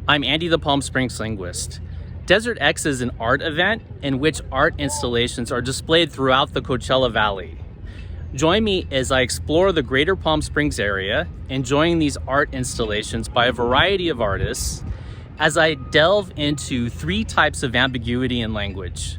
I'm Andy the Palm Springs linguist. Desert X is an art event in which art installations are displayed throughout the Coachella Valley. Join me as I explore the greater Palm Springs area, enjoying these art installations by a variety of artists, as I delve into 3 types of ambiguity in language.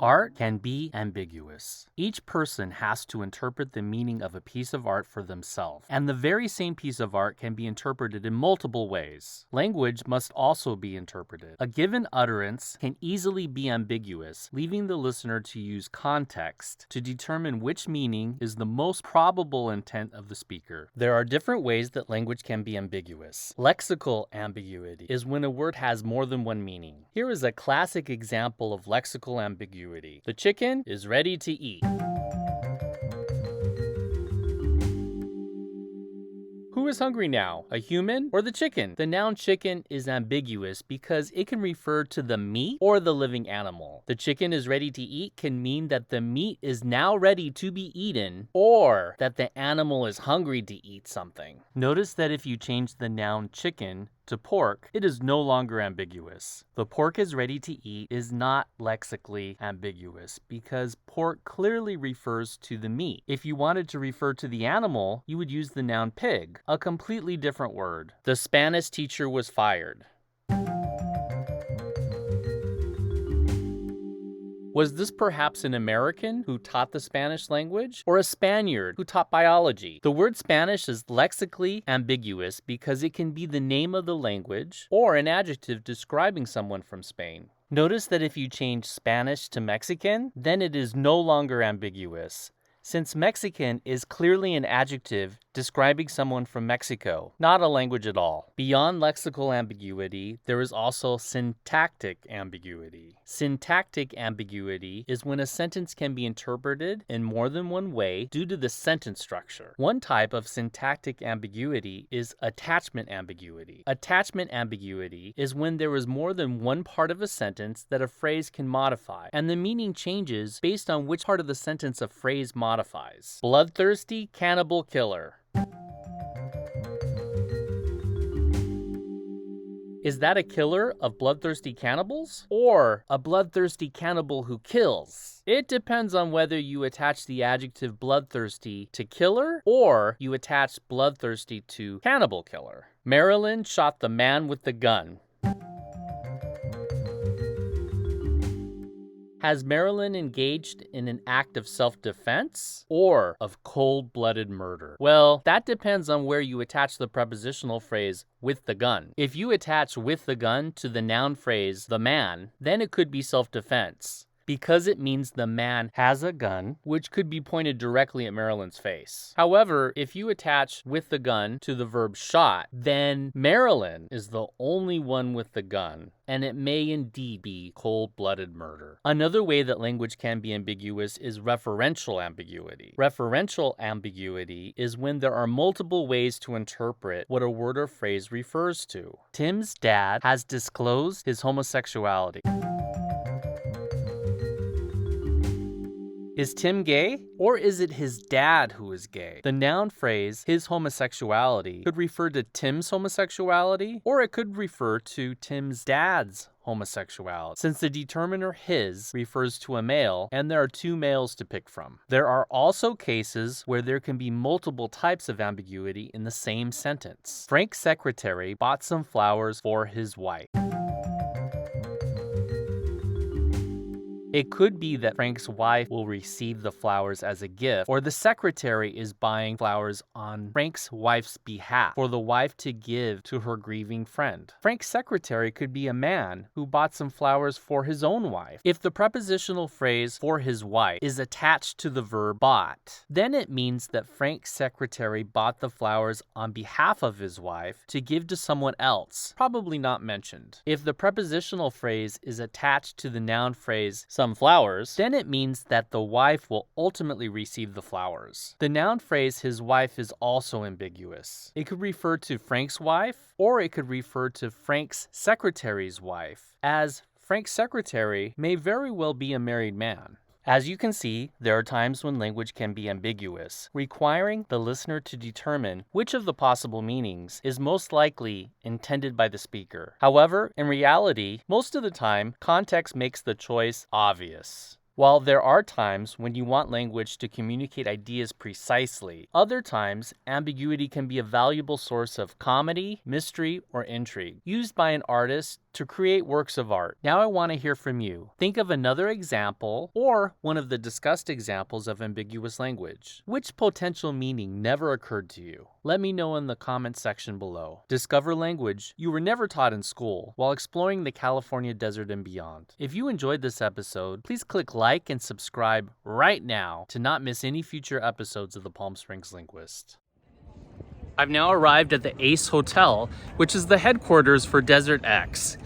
Art can be ambiguous. Each person has to interpret the meaning of a piece of art for themselves, and the very same piece of art can be interpreted in multiple ways. Language must also be interpreted. A given utterance can easily be ambiguous, leaving the listener to use context to determine which meaning is the most probable intent of the speaker. There are different ways that language can be ambiguous. Lexical ambiguity is when a word has more than one meaning. Here is a classic example of lexical ambiguity. The chicken is ready to eat. Who is hungry now, a human or the chicken? The noun chicken is ambiguous because it can refer to the meat or the living animal. The chicken is ready to eat can mean that the meat is now ready to be eaten, or that the animal is hungry to eat something. Notice that if you change the noun chicken to pork, it is no longer ambiguous. The pork is ready to eat is not lexically ambiguous because pork clearly refers to the meat. If you wanted to refer to the animal, you would use the noun pig, a completely different word. The Spanish teacher was fired. Was this perhaps an American who taught the Spanish language, or a Spaniard who taught biology? The word Spanish is lexically ambiguous because it can be the name of the language or an adjective describing someone from Spain. Notice that if you change Spanish to Mexican, then it is no longer ambiguous, since Mexican is clearly an adjective describing someone from Mexico, not a language at all. Beyond lexical ambiguity, there is also syntactic ambiguity. Syntactic ambiguity is when a sentence can be interpreted in more than one way due to the sentence structure. One type of syntactic ambiguity is attachment ambiguity. Attachment ambiguity is when there is more than one part of a sentence that a phrase can modify, and the meaning changes based on which part of the sentence a phrase modifies. Bloodthirsty cannibal killer. Is that a killer of bloodthirsty cannibals? Or a bloodthirsty cannibal who kills? It depends on whether you attach the adjective bloodthirsty to killer or you attach bloodthirsty to cannibal killer. Marilyn shot the man with the gun. Has Marilyn engaged in an act of self-defense or of cold-blooded murder? Well, that depends on where you attach the prepositional phrase with the gun. If you attach with the gun to the noun phrase the man, then it could be self-defense, because it means the man has a gun, which could be pointed directly at Marilyn's face. However, if you attach with the gun to the verb shot, then Marilyn is the only one with the gun, and it may indeed be cold-blooded murder. Another way that language can be ambiguous is referential ambiguity. Referential ambiguity is when there are multiple ways to interpret what a word or phrase refers to. Tim's dad has disclosed his homosexuality. Is Tim gay? Or is it his dad who is gay? The noun phrase, his homosexuality, could refer to Tim's homosexuality, or it could refer to Tim's dad's homosexuality, since the determiner his refers to a male, and there are 2 males to pick from. There are also cases where there can be multiple types of ambiguity in the same sentence. Frank's secretary bought some flowers for his wife. It could be that Frank's wife will receive the flowers as a gift, or the secretary is buying flowers on Frank's wife's behalf for the wife to give to her grieving friend. Frank's secretary could be a man who bought some flowers for his own wife. If the prepositional phrase for his wife is attached to the verb bought, then it means that Frank's secretary bought the flowers on behalf of his wife to give to someone else, probably not mentioned. If the prepositional phrase is attached to the noun phrase some flowers, then it means that the wife will ultimately receive the flowers. The noun phrase his wife is also ambiguous. It could refer to Frank's wife, or it could refer to Frank's secretary's wife, as Frank's secretary may very well be a married man. As you can see, there are times when language can be ambiguous, requiring the listener to determine which of the possible meanings is most likely intended by the speaker. However, in reality, most of the time, context makes the choice obvious. While there are times when you want language to communicate ideas precisely, other times ambiguity can be a valuable source of comedy, mystery, or intrigue, used by an artist to create works of art. Now I want to hear from you. Think of another example or one of the discussed examples of ambiguous language. Which potential meaning never occurred to you? Let me know in the comments section below. Discover language you were never taught in school while exploring the California desert and beyond. If you enjoyed this episode, please click like and subscribe right now to not miss any future episodes of the Palm Springs Linguist. I've now arrived at the Ace Hotel, which is the headquarters for Desert X.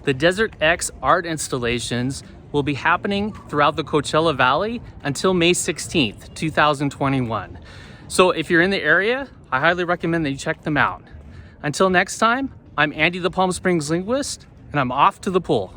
The Desert X art installations will be happening throughout the Coachella Valley until May 16th, 2021. So if you're in the area, I highly recommend that you check them out. Until next time, I'm Andy the Palm Springs Linguist, and I'm off to the pool.